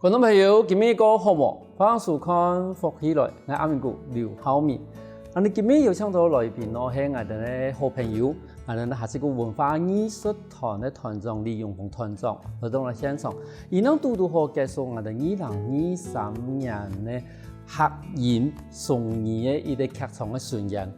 观众朋友，今日个好无？欢迎收看福起来，我阿明哥刘浩明。你今日有请到来宾咯，係我哋嘅好朋友，我哋下次個文化藝術團嘅團長李永峰團長來到我現場，而能都好介紹我哋2023年嘅客演送演嘅一個劇場嘅巡演。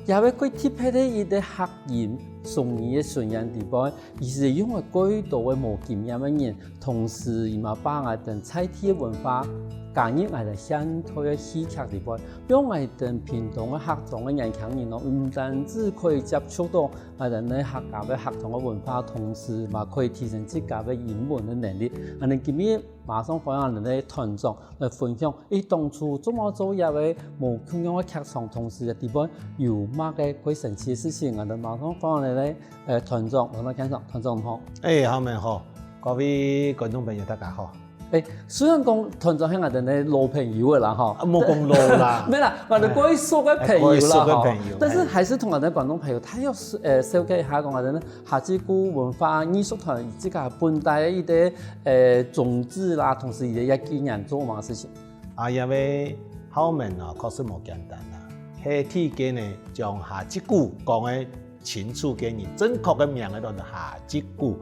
也會佢特別嘅一個客演送演嘅巡演地方，而是因為幾多嘅無經驗嘅人，同時而把我哋在地文化加入我哋現代嘅戲劇地方，讓我哋平常嘅客莊嘅年輕人咯，唔單止可以接觸到我哋嘅客家嘅客莊嘅文化，同時嘛可以提升自家嘅英文嘅能力。我哋今日馬上歡迎我哋嘅團長來分享，當初做乜做一位無共樣嘅劇場，同時嘅地方有乜嘅鬼神奇嘅事情，我哋馬上歡迎我哋嘅團長，我哋見上團長好。好明好，各位觀眾朋友大家好。雖然講團長係我哋嘅老朋友嘅啦，冇講老啦，沒啦，我哋歸屬嘅朋友啦，但是還是同我哋觀眾朋友，他要紹介一下講我哋咧下之古文化藝術團自家本地一啲種子啦，同時亦有經驗做乜事情。因為後面確實冇簡單啦，係天嘅呢將下之古講嘅清楚嘅人，正確嘅名咧就係下之古。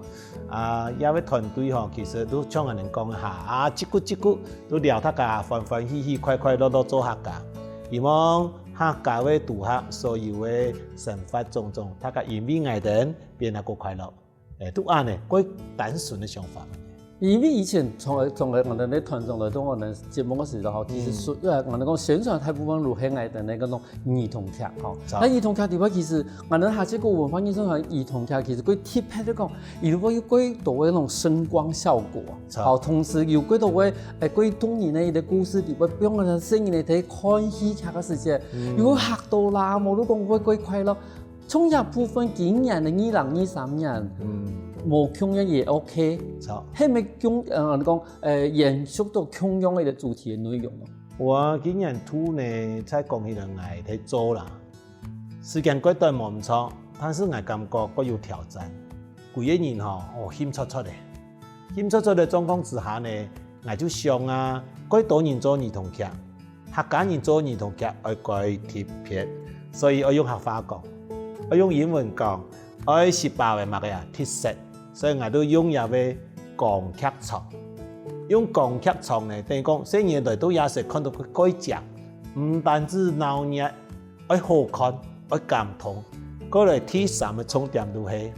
因為團隊其實都像人講下之古都聊大家歡歡喜喜、快快樂樂做客家，希望客家嘅杜客所有嘅生活種種，大家因為愛人變得個快樂，都啱嘅，幾單純嘅想法。因為以前從我哋啲團長來到我哋節目嘅時候，其實我哋講宣傳大部分都係我哋嗰種兒童劇，那兒童劇地方其實我哋下次個文化藝術團兒童劇其實佢特別嚟講，如果有幾多嘅嗰種聲光效果，同時有幾多嘅幾動人嘅一個故事地方，俾我哋聲音嚟睇看戲劇嘅時節，如果嚇到啦，我都講幾快樂。從一部分經驗嘅2023年。冇共樣也 OK， 係咪我哋講延續到共樣嘅主題嘅內容咯？我今年初呢，在講起嚟愛睇做啦，時間過短冇唔錯，但是我感覺各有挑戰。幾個人險出出嘅狀況之下呢，我就想幾多人做兒童劇，客家人做兒童劇愛改特別，所以我用客話講，我用英文講，我18嘅乜嘢特色。所以我都用入去講劇場，用講劇場呢，等於講細年代都也是看到佢改正，唔單止鬧熱，愛好看，愛感動，嗰類第三個重點都係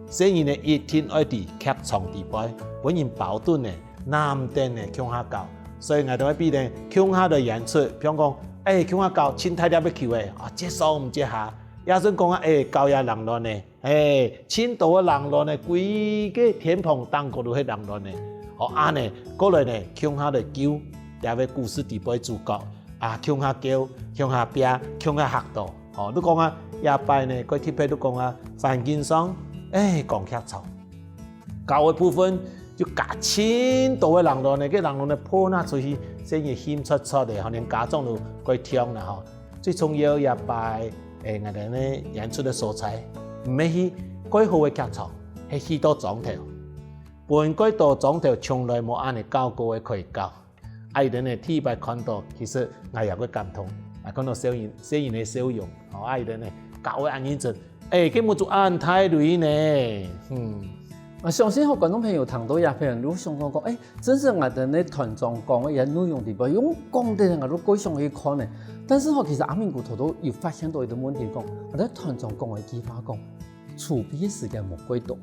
細年呢一天愛喺劇場地擺，本人包頓呢，南定呢鄉下教，所以我都喺邊呢鄉下嘅演出，譬如講，鄉下教千太啲要求嘅，接受唔接下，也想講教也人亂呢。青島嘅人亂呢，規個天棚當個都係人亂呢。呢，過來呢，鄉下嚟叫，也為故事地擺主角，鄉下叫，鄉下拼，鄉下學到。都講也拜呢，佢特別都講環境上，講劇場，教嘅部分就加青島嘅人亂呢，個人亂呢破拿出去，先至顯出嘅，可能家長都佢聽啦，最重要也拜我哋呢演出嘅素材。唔係去幾好嘅劇場，係去到莊頭。本幾到莊頭從來冇按你教過嘅可以教。愛人呢第一擺看到，其實我有個感動，看到小人嘅笑容，愛人呢教嘅按認真，根本就按太累呢。我相信好觀眾朋友聽到也非常都想講，真是我哋呢團長講嘅嘢內容地方，用講的我都幾想去看呢。但是其實阿明哥頭都有發現到一個問題講，我哋團長講嘅句話講，儲備嘅時間冇幾多。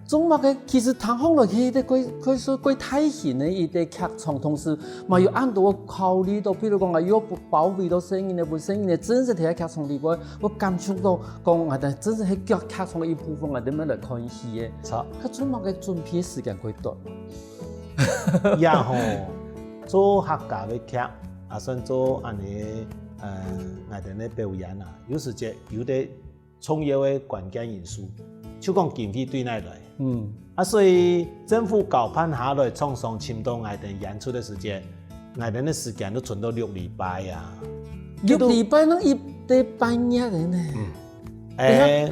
中國嘅其實談行落去啲佢所謂大型嘅一啲劇場，同時嘛要按到考慮到，譬如講要保護到聲音嘅本聲音嘅真實喺劇場裏邊，我感觸到講我哋真正喺劇場嘅一部分，我哋咪嚟看戲嘅。佢中國嘅準備時間幾多？然後做客家嘅劇，算做安尼我哋嘅表演有時節有啲重要嘅關鍵因素。就講經費對內來，所以政府搞判下來，創上簽到我哋演出嘅時間，我哋嘅時間都存到6禮拜6禮拜能一啲半夜嘅呢？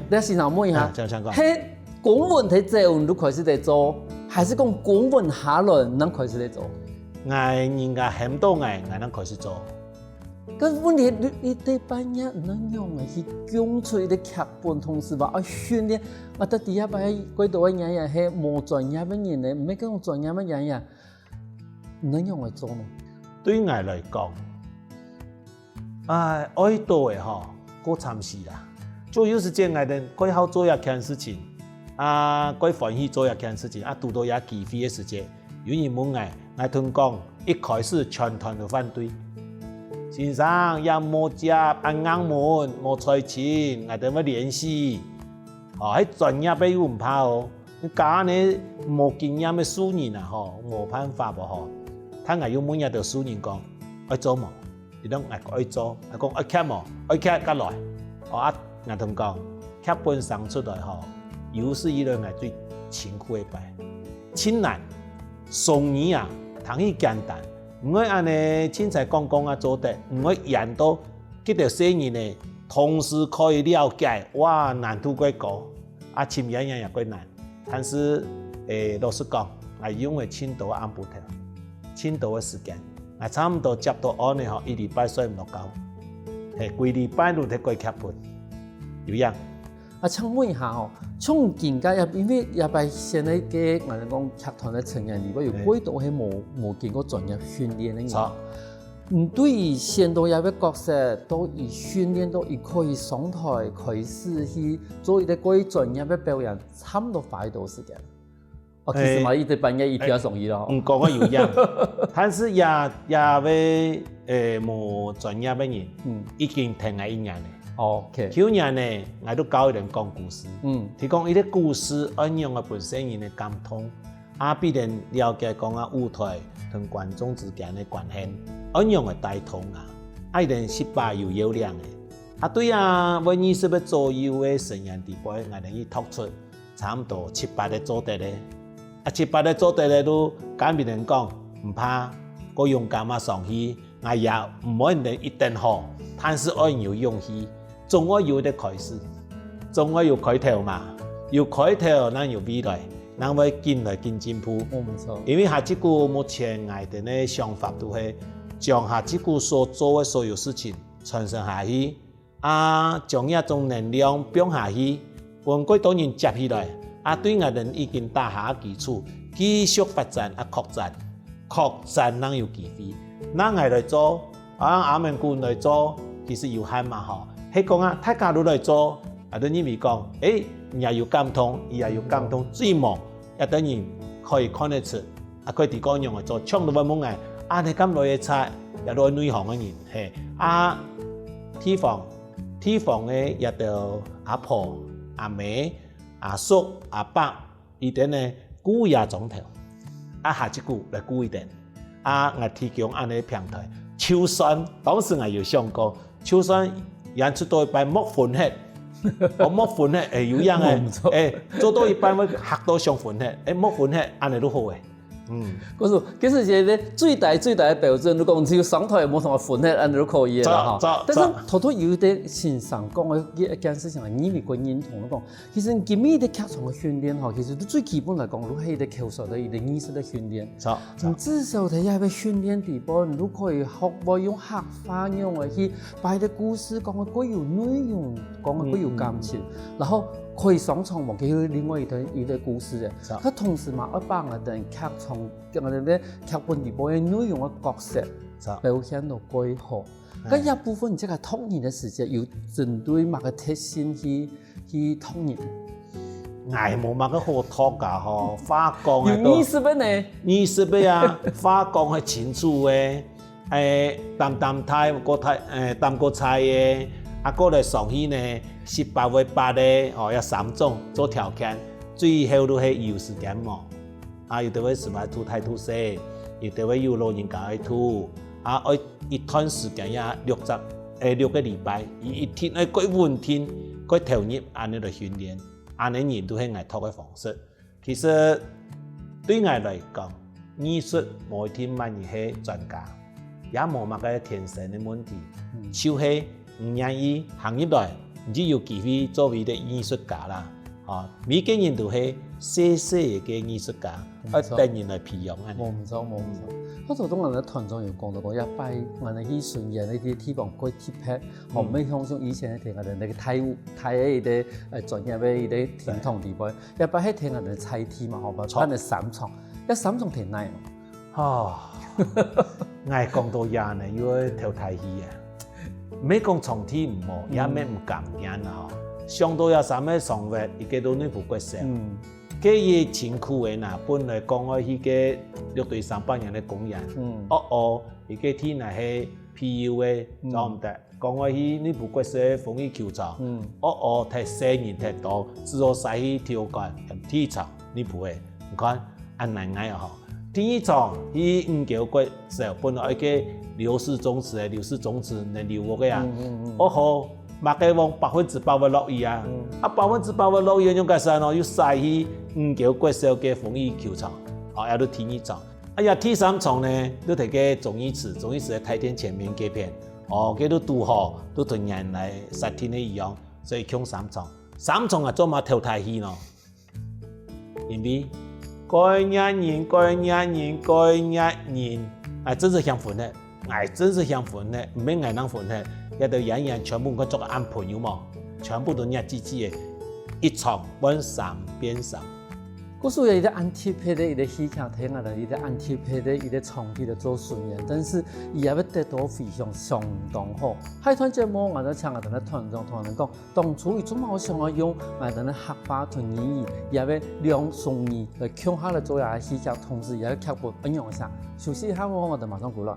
你先生問一下，係公文體制，我們都開始在做。还是讲公文下来，咱开始来做？人家很多我能开始做。可是问题，你对半夜能用的去讲出的剧本，同时吧，训练，我到底下摆几多个人呀，系无专业的人呢，唔係講專業的人呀，能用嚟做嗎？對我來講，愛做嘅嗬，過參試啦。就有時間我哋該好做一件事情，該歡喜做一件事情，拄到有機會嘅時間，有人問我同講，一開始全團都反對。先生也冇接硬門，冇財錢，我哋要聯繫。喺專業嘅又唔怕哦，你假呢冇經驗嘅素人啊，冇辦法噃嗬。睇我要每日就素人講，愛做冇，你講我愛做，我講愛劇冇，愛劇得來。我同講，劇本生出來有史以來我最辛苦嘅擺，真難，送你啊，談起簡單。唔會安尼凊彩講做得，唔會演到幾條細人呢，同時可以了解，哇，難度過高，簽演員也過難。但是老實講，我用嘅千多安布條，千多嘅時間，我差唔多接到安尼一禮拜睡唔落覺，係幾禮拜都睇過劇本，有樣。請問一下從現在因為也係現在嘅我哋講劇團嘅成員，如果有幾多係冇經過專業訓練嘅人，對於現到有嘅角色，都以訓練到可以上台開始去做一啲幾專業嘅表演，差唔多花多時間。其實嘛，一啲半夜一條容易咯。唔講有樣，但是也為冇專業嘅人，已經停咗1年咧。OK， 去年呢，我都教人講故事。提供一啲故事，按用我本身人嘅感通，必人了解講舞台同觀眾之間嘅關係，按用嘅帶通一定18有量嘅。對為20個左右嘅成人地位，我哋要突出差唔多7、8個做得咧。7、8個做得咧都跟別人講唔怕，我勇敢上去，我也唔可能一定好，但是我要勇氣。總要有啲開始，總要有開頭嘛，有開頭，咱有未來，咱會進來進進步。冇錯，因為下一個目前我哋嘅想法都係將下一個所做嘅所有事情傳承下去，將一種能量變下去，讓幾多人接起來，對我哋已經打下基礎，繼續發展擴展咱有機會，咱係來做，阿明官來做，其實有限嘛係講大家都來做，等於咪講，也有感通，也有感通，最忙也等於可以看得出，佢哋講用嚟做，唱到乜嘢你咁來嘅菜，也都係內行嘅人，地方嘅也都阿婆、阿妹、阿叔、阿伯，依啲呢顧也總頭，下一句來顧一點，我提供安尼平台，秋山當時我有想過，秋山。演出到一半冇分hết，我冇分hết，有樣嘅，做到一半會嚇到上分hết，冇分hết，安尼都好嘅。其實係咧最大嘅標準，你講只要上台冇同我分hết，安尼都可以啦。但是頭頭有啲先生講嘅一件事情係你咪個認同講，其實今日啲劇場嘅訓練其實都最基本嚟講，都係啲口述嘅一啲意識嘅訓練。至少睇下喺訓練地步，你都可以學會用客話用嚟去擺啲故事講嘅具有內容，講嘅具有感情，然後。可以上場嘛？佢另外一個故事嘅，佢同時嘛，一幫我哋劇場我哋咧劇本裏邊嘅內容嘅角色表現到幾好。咁一部分即係通年嘅時間，要針對某個特性去通年。冇乜個好托㗎嗬，花講係都20分呢，20分啊，花講係清楚嘅，淡個菜嘅。過來上去呢，18位8咧，有3種做條件，最後都係有時間嘛。有啲位18吐太吐細，有啲位有老人家去吐，一段時間也6個禮拜，一天幾穩天，幾投入安尼嚟訓練，安尼人都係我托嘅方式。其實對我嚟講，藝術冇一天萬係專家，也冇乜個天生嘅問題，就係。唔願意行入來，唔知有機會作為啲藝術家啦。每個人都係细细嘅藝術家，等人來培養啊。冇唔錯。我做當人哋團長有講到講，一擺我哋去巡演呢啲地方過貼拍，我唔係像以前聽我哋嘅泰嘅啲專業嘅啲傳統地位，一擺係聽我哋菜天嘛，我咪翻嚟三場，一三場挺難。哦，我講到嘢呢，要跳太戲啊，唔係講從天唔好，也咩唔敢驚啊！上到有啥咩上月，而家都呢部骨聲。佢嘢前酷嘅嗱，本來講我去嘅6對300人嘅公演，而家天係係 PU 嘅，就唔得。講我去呢部骨聲風雨球場，踢4人踢到，之後使去跳杆體操呢部嘅，唔看按難捱又好。第2場去5球骨聲，本來嘅劉氏宗祠能留我嘅啊，好。馬雞王100%嘅樂意啊，100%嘅樂意用嘅時候，要曬去5球骨聲嘅風雨球場，有到第2場。第3場呢，都睇嘅綜藝池喺台電前面嘅片，佢都拄好，都同人嚟實天嘅一樣，所以搶3場。3場啊，做乜跳太戲咯？因為該一年，真是相分嘅，真是相分嘅，唔係人分嘅。一對演全部佢做按朋友嘛，全部都日支支嘅，一場換3變3。嗰時有一啲按貼配的一啲戲劇睇下，一啲按貼配的一啲場地嚟做巡演，但是伊也要得到非常相當好。喺團節目我哋請我哋嘅團長同人講，當初伊做乜我想要用我哋嘅客家團語言，也要兩雙語嚟強下嚟做下戲劇，同時也要劇本應用下。休息一下，我哋馬上過來。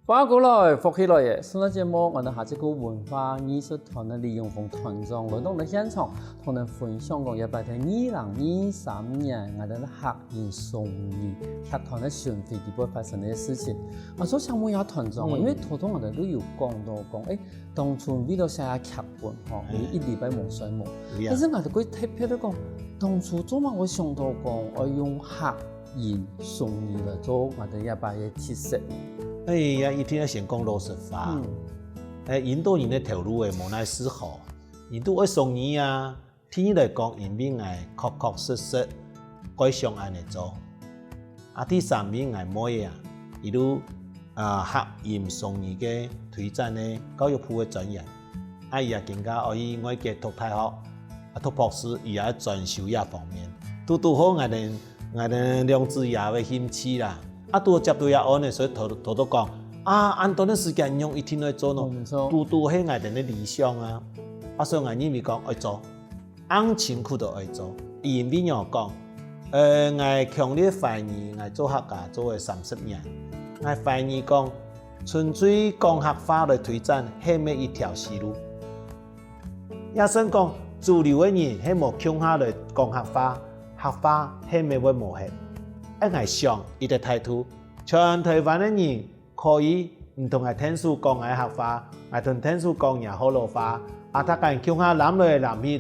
翻過來，復起來嘅，上個節目我哋下一個文化藝術團嘅李永峰團長來到我哋現場，同人分享講一擺喺2023年我哋客家雙語劇團嘅巡迴地方發生嘅事情。我所想問下團長，因為頭先我哋都有講到講，當初為咗寫下劇本，一禮拜冇上冇，但是我哋佢特別都講，當初做乜我想到講，我用客家雙語嚟做我哋一擺嘅特色。一天要先講老實話，引導人嘅條路嘅無奈思考，引導嘅雙語啊，天來講因為係確實該上按嚟做。第3面係乜嘢啊？伊都客家雙語嘅推展嘅教育部嘅專員，伊也更加可以我嘅讀大學，讀博士，伊也專修呢方面，都好我哋兩子也嘅興趣啦。都接到也安呢，所以頭都講按多啲時間用一天來做咯，都係我哋嘅理想啊。所以我認為講愛做，按辛苦都愛做。因為我講，我強烈懷疑我做客家做咗30年，我懷疑講純粹講客話來推展係咩一條思路。也想講主流嘅人係冇強下來講客話係咩會冇係。我想伊個態度，全台灣嘅人可以唔同嘅天數講嘅客話，同天數講也好老話。他講叫下南來南去，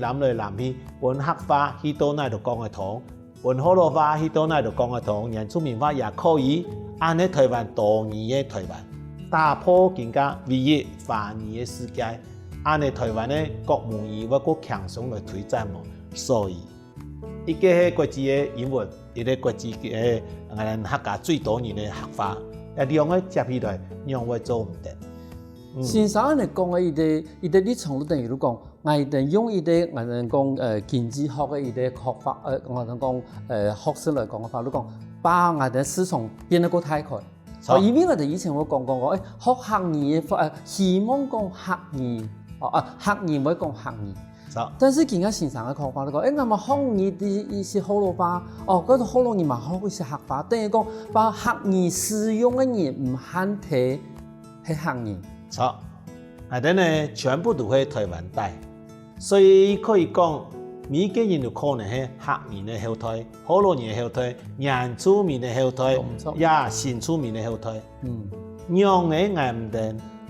揾客話去到哪度講嘅通，揾好老話去到哪度講嘅通，原住民話也可以。按喺台灣多年嘅台灣，打破更加唯一華語嘅世界。按喺台灣嘅國母語或個強勢來推展嘛，所以一個係國際嘅英文。一個國際嘅我哋客家最多年嘅客話，兩個接起來，兩個做唔得。先生嚟講嘅，伊哋立場都等於都講，我哋用伊哋我哋講經濟學嘅伊哋學法，我哋講學術嚟講嘅話，都講把我哋思想變得過太快。因為我哋以前我講學客語嘅希望講客語，客語唔可以講客語。但是而家先生嘅講法都講，我咪學語啲是好老話，嗰度好多人嘛學嘅是客話，等於講把客語使用嘅人唔限體係客語。錯，係呢全部都係台灣帶，所以可以講每個人都可能係客語嘅後台，好多人嘅後台，原住民嘅後台，也新住民嘅後台。讓你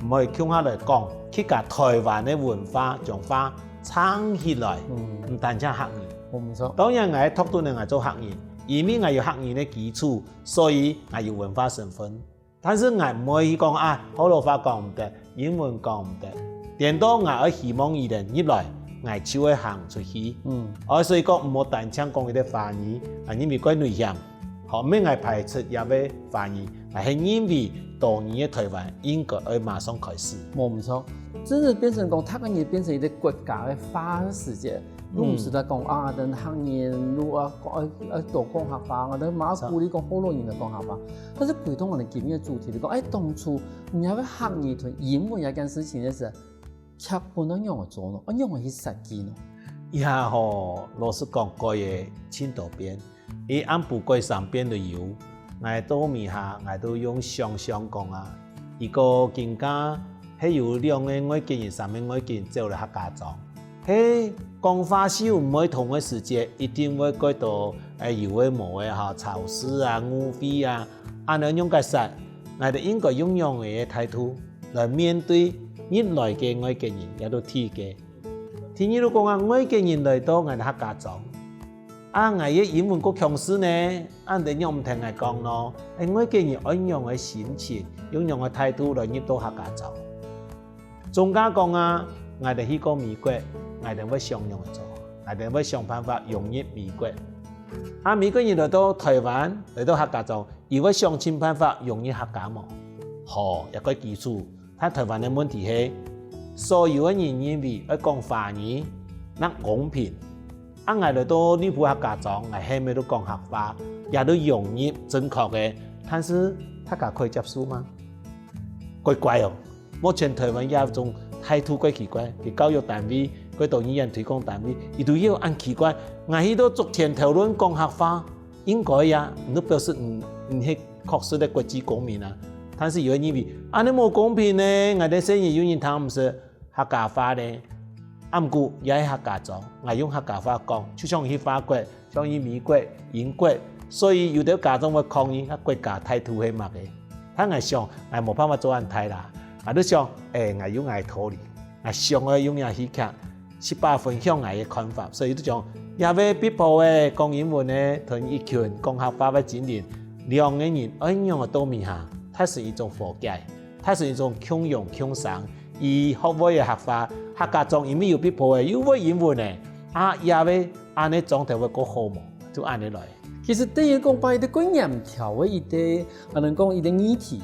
唔可以強下來講，去甲台灣嘅文化、中華。撑起来，唔单止学语。我唔错。当然，我托顿人做学语，因为我有学语的基础，所以我有文化身份。但是我唔可以讲啊，普通话讲唔得，英文讲唔得。颠倒我希望伊人入来，我就会行出去。所以讲唔好单枪讲伊啲华语，因为quite内向，后面我排斥也要华语，系因为多年嘅台湾应该要马上开始。我唔错，真是变成讲，他个嘢变成一个国家嘅花世界。如唔是在讲啊，等行业如啊多讲客话，我哋马鼓励讲好多人嚟讲客话。但是回到我哋今日嘅主题嚟讲，当初你有行业同英文一件事情嘅时候，劇本怎樣去做呢？怎樣去實踐呢？以下吼，老實講，過嘢千多遍，伊按部過3遍就有，我到面下，我都用想講啊，一個更加係有2個外國人、3個外國人走嚟客家莊，係講法少唔會同嘅時節，一定會改到有嘅冇嘅嚇超市啊、污費啊，按樣用嘅實，我哋應該用樣嘅態度來面對。入來嘅外國人也都睇嘅，聽你都講啊，外國人來到我哋客家莊，啊，我嘅英文夠強勢呢，按哋用唔聽我講咯，外國人按樣嘅心情，用樣嘅態度來入到客家莊。仲加講啊，我哋去過美國，我哋會想樣去做，我哋會想辦法融入美國。啊，美國人來到台灣，來到客家莊，亦會想盡辦法融入客家嘛，好一個基礎。他台灣的問題係，所有嘅人認為要講華語，那公平。我來到呢部客家莊，我係咪都講客話，也都融入正確嘅，但是大家可以接受嗎？怪怪哦！目前台灣有一種態度怪奇怪，佢教育單位、佢導語言推廣單位，佢都要按奇怪，我喺度逐天討論講客話，應該呀，你都表示唔係確實的國際公民啊。但是有人認為啊，你冇公平呢，我哋生意有人談唔是客家話呢，唔過也係客家莊，我用客家話講，就像去法國、像去美國、英國，所以有啲家長會抗議，國家態度係乜嘅？他係想，我冇辦法做安泰啦，我都想，我用我道理，我想我用嘢去講，18分享我嘅看法，所以都講，也要逼迫嘅講英文呢，同一群講客話嘅精靈，2個人一樣嘅都面下。它是一種和解，它是一種共用共生。而學會嘅客話，客家莊因為有逼迫嘅，有會英文嘅，啊也會按呢狀態會過好嘛，就按呢來。其實第一講把一啲觀念調為一啲，可能講一啲議題，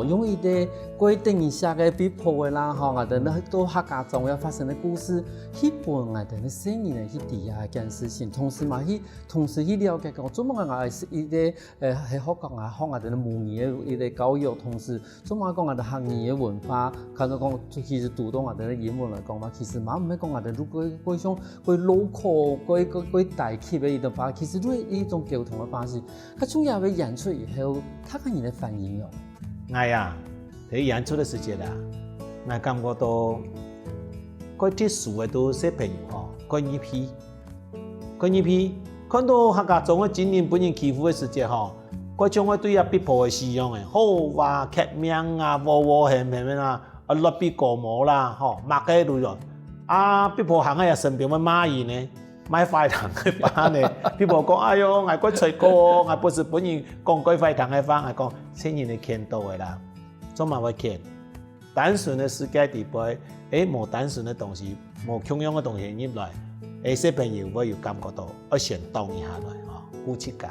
用一啲規定一下嘅逼迫嘅啦，我哋呢都客家莊要發生嘅故事，去幫我哋嘅生意去抵押一件事情，同時嘛同時去了解講，做乜我係一啲係學講啊，學我哋嘅母語嘅一啲教育，同時做乜講我哋客語嘅文化，看到講其實讀到我哋嘅英文嚟講嘛，其實嘛唔係講我哋如果嗰種嗰 local 嗰大級嘅一種話，其實都係一種溝通嘅方式，佢終有嘅演出以後，他個人嘅反應哦。我呀，喺演出嘅時節啦，我感覺到嗰啲書嘅都小朋友嗬，嗰一批，看到客家莊嘅精靈本人欺負嘅時節嗬，嗰種我對阿逼迫嘅思想嘅，好話劇名啊，和係啊，落筆過毛啦，嗬，擘嘅路咗，啊逼迫行喺身邊嘅馬兒呢，買快糖嘅花呢，逼迫講，哎喲，我個吹歌，我不是本人講過快糖嘅花，我講青年嘅見到嘅啦，做乜會見？單純嘅世界地位，冇單純嘅東西，冇共樣嘅東西入來，小朋友會有感覺到，要先動一下來，呼吸感。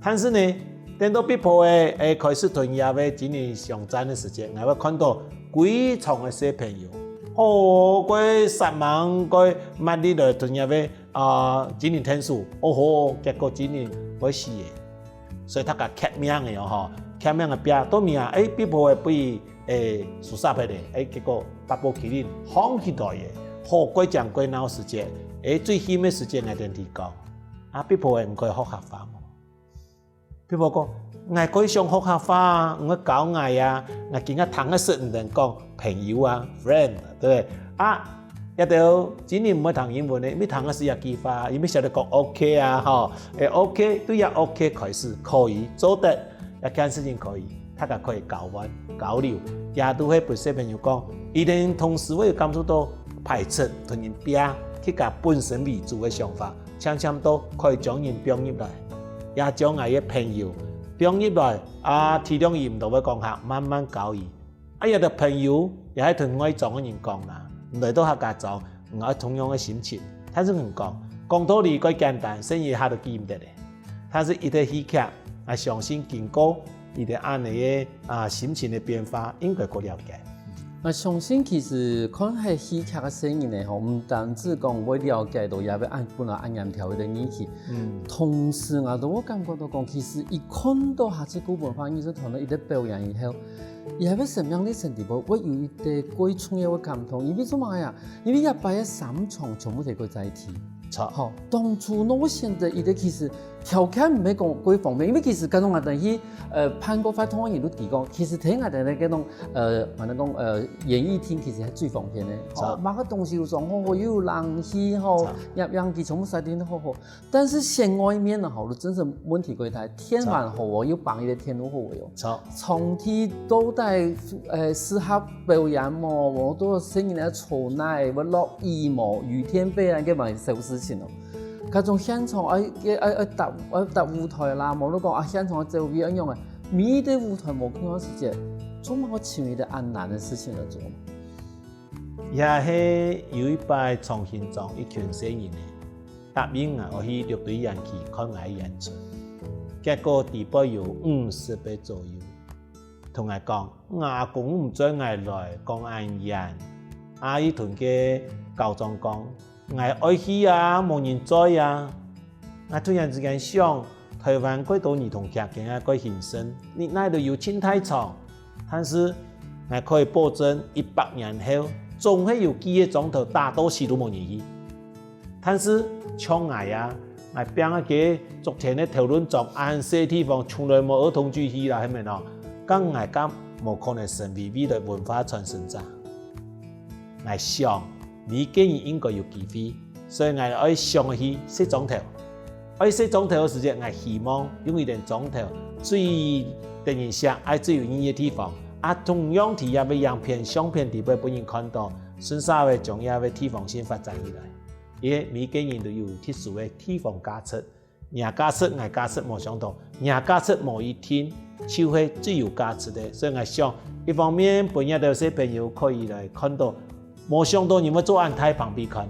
但是呢，等到逼迫嘅開始吞下嘅今年上戰嘅時間，我會看到幾重嘅小朋友，佢10萬佢萬啲來吞下嘅今年天數，結果今年會死嘅，所以他個劇名嘅嗬，劇名嘅邊都名逼迫嘅比蘇沙派嘅，結果八寶麒麟放起來嘅，鬼講鬼鬧時間，最險嘅時間我哋提講，逼迫嘅唔該學客話嘛，逼迫講我可以上學客話，我教我啊，我見我談嘅時唔能講朋友啊 friend， 對一到今年唔會談英文嘅，咪談嘅時也機會，因為曉得講 OK 啊，OK 都要 OK 開始可以做得，一件事情可以。大家可以交流，也都會俾小朋友講，一定同時會感受到排斥同人比，去甲本身为主的想法，常常都可以将人编入来，也将我嘅朋友编入来。體諒伊唔到要講客，慢慢教伊。有啲朋友也係同愛做嘅人講啦，唔嚟到客家做，唔係同樣嘅心情。但是唔講道理，佢簡單，生意下都記唔得咧。但是伊啲戲劇，相信經過伊啲安尼嘅心情嘅變化，應該夠了解。相信其實看係戲劇嘅聲音咧，吼，唔單止講會了解到，也要本來按嚴條嘅語氣。同時我感覺到講，其實一看到下次古文化藝術團隊伊啲表演以後，也係什麼樣嘅程度？我有一啲貴重嘅感動，因為做乜呀？因為一擺嘅三場全部係佢在提。好，當初我現在伊啲其實條件唔係講幾方便，因為其實嗰種我哋去潘國發通嘅人都提講，其實睇我哋咧嗰種我哋講演藝廳其實係最方便嘅，乜個東西都裝好好，又有冷氣吼，氧氣全部設定得好好。但是線外面啊，好，真是問題幾大，天環好喎，又綁一個天路好喎，從天到底適合表演麼？我都聲音咧嘈奶，我落雨麼？雨天飛啊，嘅咪小事情咯。嗰種現場搭舞台啦，冇都講現場做邊樣嘅，每啲舞台冇咁樣時間，做乜我前面的安難的事情嚟做？也係有一擺重新裝一群新人嘅，答應我去樂隊人去看我演出，結果地步有50倍左右，同我講，我阿公唔准我來講安演，伊同嘅教長講。我愛去啊，冇人在啊！我突然之間想，台灣幾多兒童劇嘅啊，個現身，你那度有青太草，但是我可以保證100年後，總係有幾個鐘頭大多數都冇人去。但是像我啊，我邊個昨天嘅討論中，安些地方從來冇兒童劇去啦，係咪喏？咁我講冇可能成為未來文化傳承者，我想。每個人應該有機會，所以我愛上去設鐘頭。愛設鐘頭嘅時間，我希望用一點鐘頭最令人想愛最有意義嘅地方。同樣地也要讓片相片地俾本人看到，順沙會將也會地方先發展起來。因為每個人都有特殊嘅地方價值，人價值我價值冇相同，人價值冇一天就係最有價值嘅。所以我想一方面本人都有些朋友可以來看到。冇想到你們做安太旁邊看，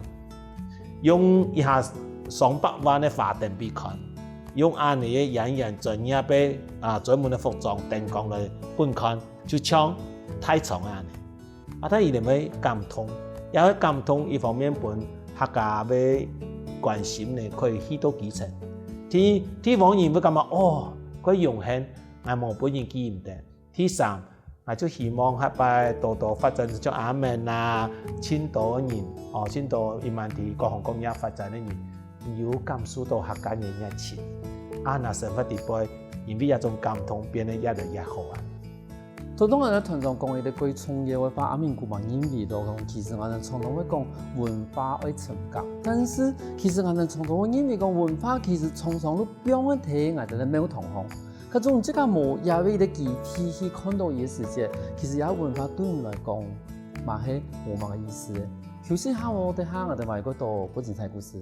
用一下200萬的花燈俾看，用安尼嘅演員專業俾專門的服裝燈光來觀看，就像太長安尼。但係伊哋咪感動，也會感動一方面本客家嘅關心呢，可以起到基層。地方人會感覺佢用興，我冇本人記唔得。第三。我就希望下擺多發展像阿門啊、青島嘅人，青島一萬啲各行各業發展嘅人，有感受到客家人熱情。那生活地步，因為一種感動變得越來越好啊！頭當我哋團長講嘅貴重嘅話，把阿明古話演繹到講，其實我哋常常會講文化愛情感，但是其實我哋常常會演繹講文化，其實常常都表現喺我哋嘅沒有同行。嗰種即係冇也為啲具體去看到嘅世界，其實有文化對我來講，嘛係冇乜意思嘅。休息下我哋話嗰度嗰精彩故事。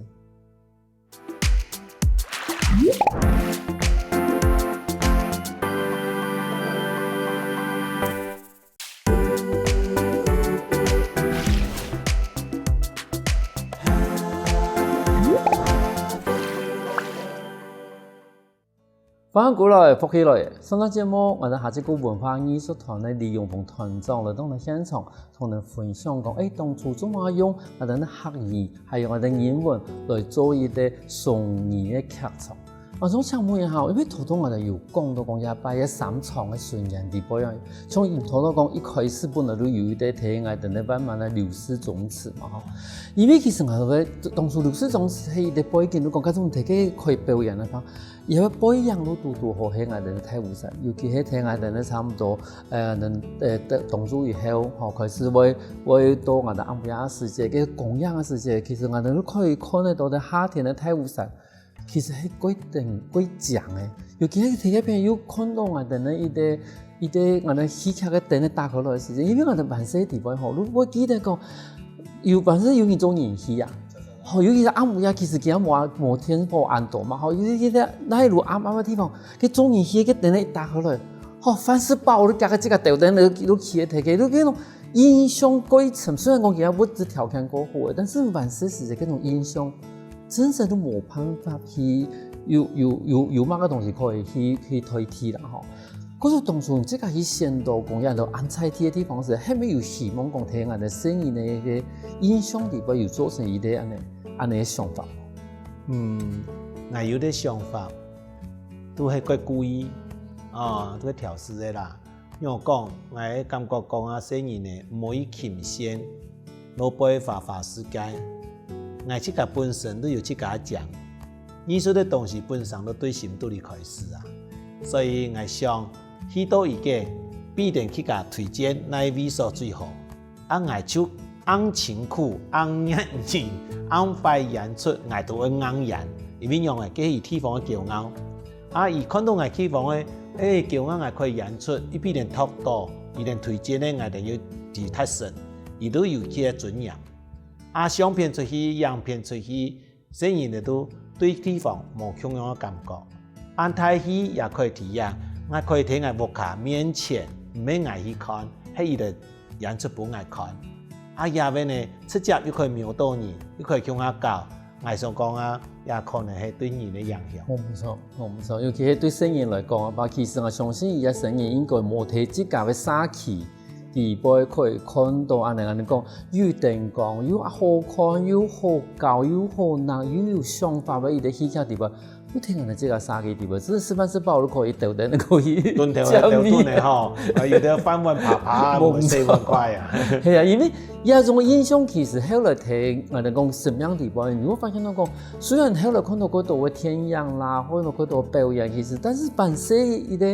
翻過來復起來，上個節目我哋下次個文化藝術團咧利用同團長嚟到現場，同人分享講，當初怎麼用我哋客語，還有我哋英文來做一啲雙語嘅劇場。我想請問一下，因為頭先我哋有講到講一擺嘅3場嘅巡演地步樣，從頭到講一開始本來都有一啲睇我哋咧慢慢嚟流失種子嘛吼。因為其實我哋當初流失種子係啲背景都講，嗰種睇嘅可以表演嘅方。因為不一樣都多好喺我哋太湖山，尤其係睇我哋咧差唔多動作以後，開始會到我哋安布亞世界嘅公園嘅世界，其實我哋都可以看得到嘅夏天嘅太湖山，其實係幾正嘅。尤其係睇嘅朋友看到我哋咧一啲我哋戲劇嘅燈咧打開落嘅時間，因為我哋辦事地方好，我記得講有本身有一種演戲啊。好，尤其是暗暝啊，其实佢冇天火暗度嘛，好，尤其是那一路暗嘅地方，佢中年起嘅燈咧一打開來，好，凡是包你加個這個吊燈，你起嘅睇嘅，你嗰種印象過程，雖然講佢物質條件過好，但是萬事時嘅嗰種印象，真正都冇辦法去有乜個東西可以去代替啦，吼。嗰種當初即個去先導講嘢到安彩鐵嘅地方時，係咪有希望講睇人哋生意呢個印象地方有做成一啲安尼嘅想法？我有啲想法，都係佢故意都係調試嘅啦。因為我講，我感覺講啊，生意呢唔可以傾先，攞杯花時間。我即個本身都有即個講，藝術嘅東西本身都對深度嚟開始啊，所以我想。去到一個必定去甲推薦哪一位所最好，我就按情苦、按熱情、按快演出，我都會按演，因為用嘅嗰啲地方嘅驕傲，伊看到我地方嘅驕傲，我可以演出，伊必定托到，伊定推薦咧，我定要住太深，伊都有佢嘅尊嚴。相片出去、樣片出去，雖然你都對地方冇同樣嘅感覺，按睇戲也可以體驗。我可以睇我幕下面前，唔免我去看，係伊個演出本我看。也邊呢，直接又可以瞄到你，又可以向我教。我想講啊，也可能係對你嘅影響。冇錯，尤其係對新人來講啊，其實我相信伊個新人應該冇睇即個嘅沙器，地位可以看到安尼講，又定講又好看，又好教，又好難，又有想法嘅伊個戲劇地位。不聽人哋這個沙嘅地方，只是示範示報都可以掉得，可以斷條係掉斷嘅吼，有啲翻揾爬爬，冇四萬塊啊。係啊，因為有一種印象，其實後來睇人哋講什麼樣地方，你會發現到講，雖然後來看到嗰度嘅天樣啦，或者嗰度表演，其實但是本身伊個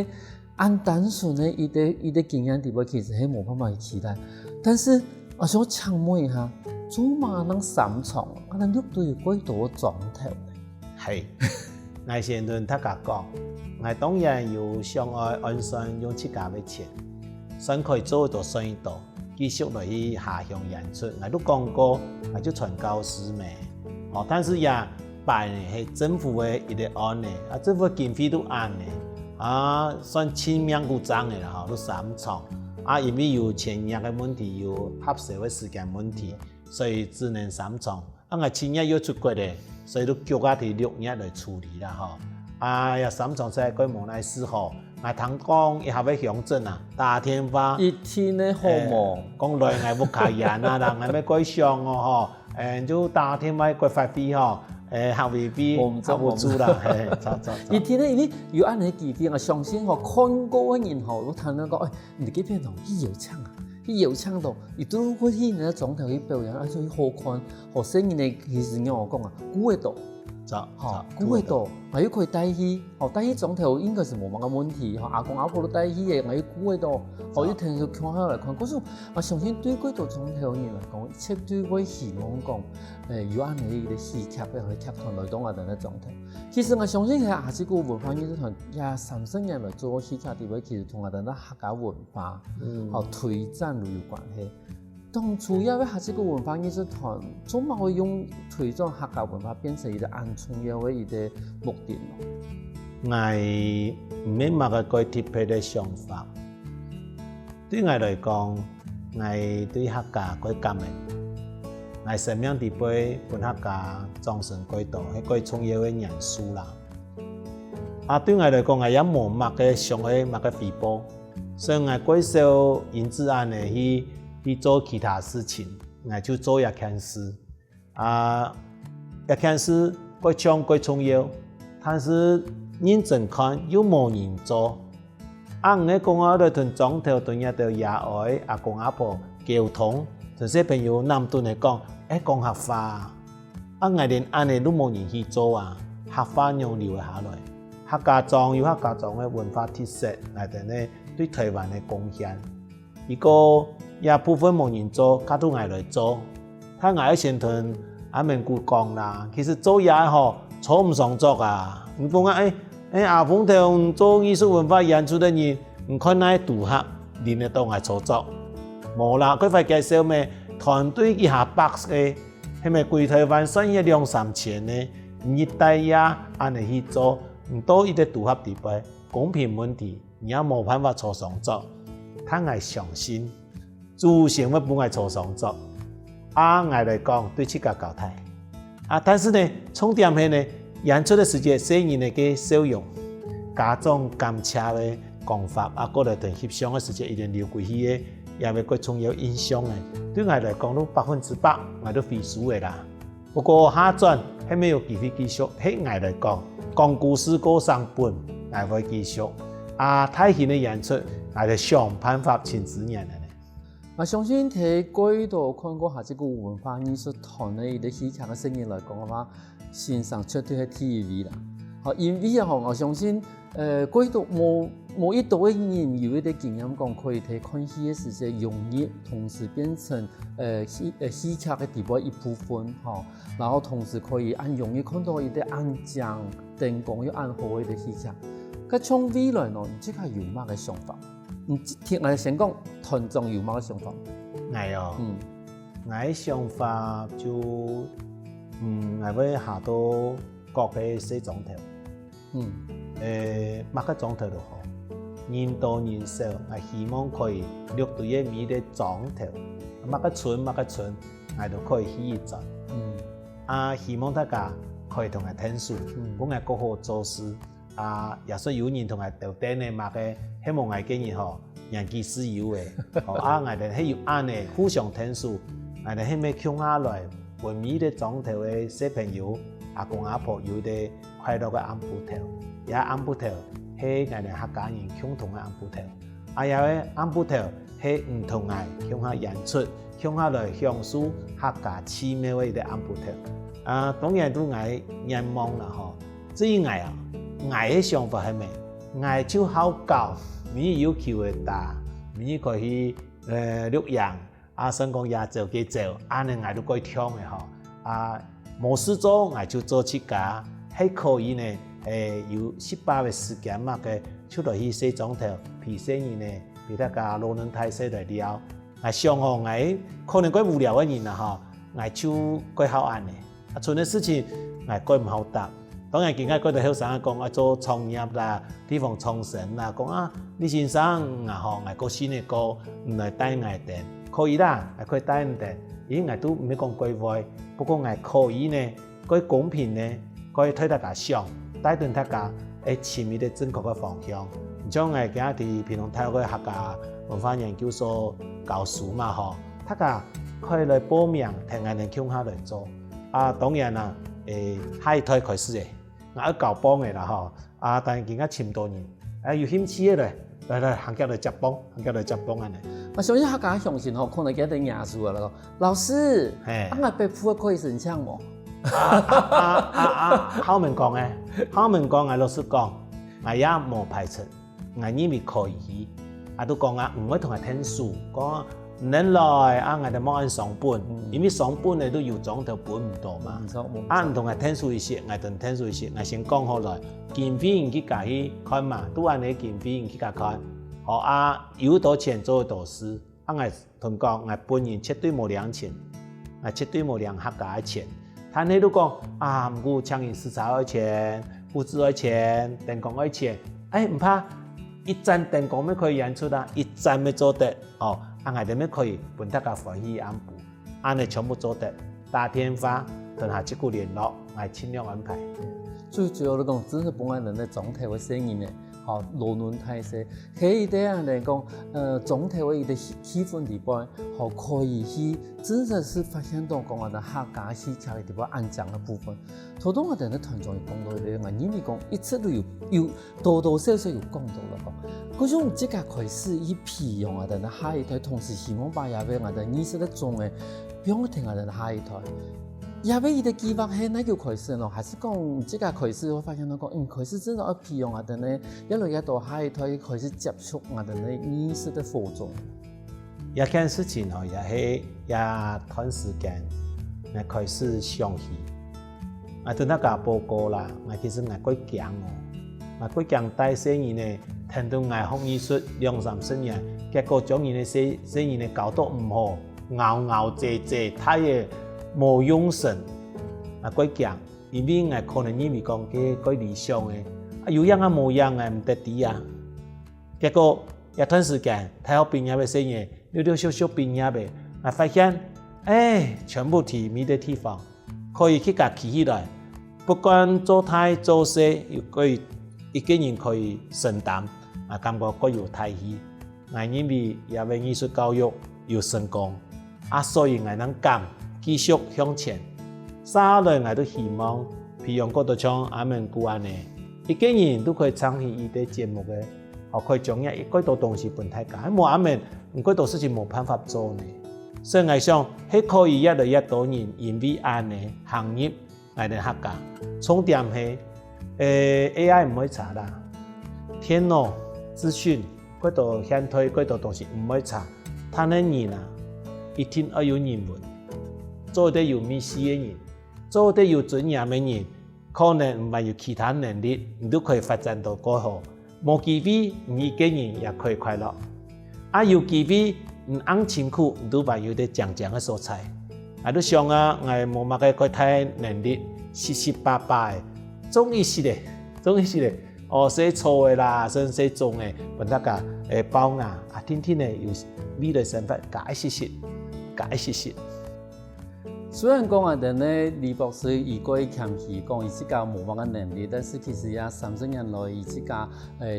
按單純嘅伊個經驗地方，其實係冇辦法去期待。但是我想請問一下，做乜能3場，可能喐到有幾多鐘頭？係。我先同大家講，我當然要上愛安算用自家嘅錢，先可以做到生意度，繼續落去下鄉演出。我都講過，我就傳教士咩，但是也辦呢係政府嘅一個案呢，政府經費都按呢，算千名股漲嘅啦，都3場，因為有簽約嘅問題，有合適嘅時間問題，所以只能3場。我簽約要出國嘅。所以都叫我哋6日來處理啦，呀3場賽佢無奈4號，我聽講一下要鄉鎮啊，打電話一天的好忙，講來我冇客人啊，但係要改上哦，就打電話改發費客未必冇做啦，一天呢，因為有安尼幾篇，我相信看過嘅人都聽到講，你哋幾篇同伊有唱啊。去搖唱到，亦都會去人哋總頭去表演，而且好看，好聲音嘅其實我講啊，古味道，古味道，我要可以帶去，帶去總頭應該是冇乜嘅問題，阿公阿婆都帶去嘅，我要古味道，我要聽佢看下來看，嗰時我相信對幾多總頭人嚟講，一切都會希望講，有安尼嘅戲劇俾佢劇團來當我哋嘅總頭。其實我相信係亞洲個文化藝術團也30年來做戲劇地位，其實同我哋嘅客家文化，推展都有關係。當初要亞洲個文化藝術團，總係會用推展客家文化變成一個安重要嘅一個目的咯。我唔明白個特別嘅想法，對我來講，我對客家個革命。我生命地位本客家裝成軌道，係個重要嘅元素啦。對我來講，我也冇乜嘅上去乜嘅回報，所以我貴少因之安嚟去做其他事情，我就做一件事。一件事個唱個重要，但是認真看又冇人做。我講我哋同總頭同一條野外阿公阿婆溝通。同些朋友南屯嚟講，講客話，我連安尼都冇人去做啊，客話用留下來。客家莊有客家莊嘅文化特色，嚟哋呢對台灣嘅貢獻。如果也部分冇人做，加到我來做，睇我先同阿明姑講啦。其實做嘢嗬，坐唔上桌啊。唔講啊，阿鳳頭做藝術文化演出嘅人，唔看那杜客連得到我操作。冇啦，佢快介紹咩團隊以下百嘅迄咪规台湾算伊2-3千呢，你带呀安尼去做，唔到伊个符合地位，公平问题，你也冇办法做上作，他爱上心，自想要本爱做上作，啊，爱来讲对这个交代，啊，但是呢，重点係呢，演出的時間雖然呢個少用，加種監察的講法，啊，過來同翕相的時間一定留過去嘅，也未過重要印象嘅，對我來講都100%我都會輸嘅啦。不過下轉係沒有機會繼續，喺我來講，講故事過上本，我會繼續。啊，大型的演出，我就想辦法親自演嘅。我相信喺幾度看過下這個文化藝術團嘅啲戲劇嘅聲音來講嘅話，線上絕對係 TV 啦。因為啊，我相信幾度冇一度嘅人有一啲經驗講，可以睇看戲嘅時間融入，同時變成戲劇嘅地位一部分，然後同時可以按容易看到一啲按獎、燈光又按好嘅啲戲劇。咁從未來呢，即係有乜嘅想法？聽我哋先講團長有乜嘅想法？我嘅想法就我要下到各個西總頭，乜個總頭都好，人多人少，我希望可以錄到一米嘅總頭，乜個村，我都可以去一陣。希望大家可以同我聽書，我係個好做事。也算有人同我聊天嘅，乜嘅希望我嘅人吼人機自由嘅，我哋係要按呢互相聽書，我哋係咪向下來為每個總頭嘅小朋友、阿公阿婆有啲快樂嘅安布頭，也安布頭係我哋客家人共同嘅安布頭，有嘅安布頭係唔同嘅向下演出，向下來享受客家奇妙嘅啲安布頭。當然都係願望啦，嗬，至於我嘅想法係咩？我就好教，你要求嘅大，你可以錄影，想講也做幾做，安尼我都可以聽嘅嗬。冇事做，我就做自家，係可以呢。有18嘅時間嘛嘅，出來去西總頭，譬生意呢，俾大家老人太細來了。我想哦，我可能怪無聊嘅人啦嗬，我就怪好按嘅，做啲事情我怪唔好答。當然，而家嗰度後生講做創業啦，地方創生啦，講你先生我個新嘅歌唔來帶我哋，可以啦，可以帶我哋，因為都唔係講貴壞，不過我可以呢，可以公平呢，可以推大家想，帶動大家前面嘅正確嘅方向。將我今日喺平龍台個客家文化研究所教書嘛嗬，大家可以來報名，聽我哋傾下來做。當然啦，下一台開始嘅。我教幫嘅啦嗬，但係而家潛多人，有興趣嘅嚟行家嚟接幫，啊！我相信客家鄉親可能幾多藝術啊啦，老師，我被鋪可以申請冇？考問講嘅，老師講，我也冇排斥，我認為可以，都講唔會同佢聽書，講。唔能來我哋冇按上本，因為上本你都要總頭本唔到嘛。唔同係聽書一些，我同聽書一些，我先講好來。經費人去家去看嘛，都按你經費人去家看。有多錢做多事。我同講，我本人絕對冇兩錢，我絕對冇兩客家嘅錢。但你都講唔過搶人市場嘅錢，物資嘅錢，電工嘅錢，唔怕，一站電工咪可以演出啦，一站咪做得我哋咪可以幫大家歡喜安排，安尼全部做得打電話同下即個聯絡，我盡量安排。最主要嚟講，真係幫我哋嘅總體嘅聲音咧，老嫩太細，喺啲人嚟講，總體嘅一啲氣氛地方，可以去真係是發現到講我哋客家戲劇嘅地方安講嘅部分。頭當我哋嘅團長講到嘅，我認為講一直都有多多少少有講到啦講。嗰種即刻開始以培養我哋嘅下一代，同時希望把也俾我哋意識得中嘅，俾我聽我哋嘅下一代。也俾伊哋計劃係哪叫開始咯？還是講即刻開始我發現到講，開始真係要培養我哋咧，一路一到下一代開始接觸我哋嘅意識的課中。一件事情也係一段時間，我開始想起，我對大家報告啦，我其實我幾驚我幾驚帶生意呢。聽到藝學藝術2-3年，結果將人嘅生意呢搞到唔好，咬咬謝謝，太嘢无用神过行，因为我可能认为讲过理想的，有样无样的唔得啲啊。结果一段时间，大学毕业嘅生意，溜小小毕业嘅，我发现，全部伫咪的地方，可以去甲起起来，不管做大做小，又可以一个人可以承担，感觉各有大喜。我认为也为艺术教育有成功，所以我能敢继续向前。三来我都希望培养嗰度像阿明姑安尼，一个人都可以参与伊啲节目嘅。可以將一幾多東西分大家，冇阿明，唔幾多事情冇辦法做呢。所以我想，係可以越來越多人因為安尼行業嚟嚟客家。重點係，AI 唔可以查啦，電腦資訊幾多現代幾多東西唔可以查，但係人啊，一定要有人文，做得有面試嘅人，做得有專業嘅人，可能唔係有其他能力，你都可以發展到更好。冇機會，你一個人也可以快樂。有機會，你按辛苦，你都會有啲強嘅素材。都想我冇乜嘅太能力，700-800，總意思咧，寫錯嘅啦，寫中嘅，俾大家包壓，天天咧有美嘅身份，解釋。雖然講我哋呢李博士伊個謙虛講伊自家冇乜嘅能力，但是其實也30年來伊自家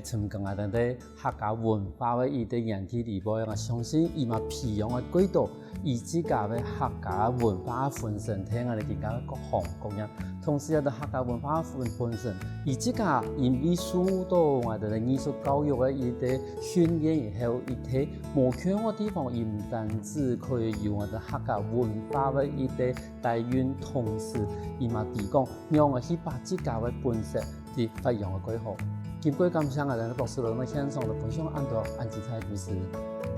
成功啊！但係客家文化嘅伊啲人體裡邊，我相信伊嘛培養嘅幾多，伊自家嘅客家文化本身聽我哋更加各行各業，同時有啲客家文化本身，伊自家因為受到我哋嘅藝術教育嘅伊啲訓練以後，伊睇無強嘅地方，伊唔單止可以用我哋客家文化嘅伊啲帶運，同時伊嘛提供讓我去把自家嘅本色嚟發揚嘅幾好。今過感謝我哋博士來到現場嚟分享安精彩故事。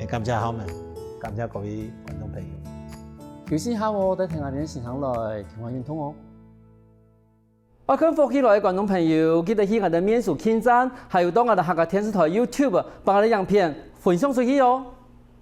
感謝好們，感謝各位觀眾朋友。有時下我哋聽下啲現場來聽下運通哦。我看福起來嘅觀眾朋友，記得去我哋面書網站，還有到我哋客家電視台 YouTube，把我哋影片分享出去哦。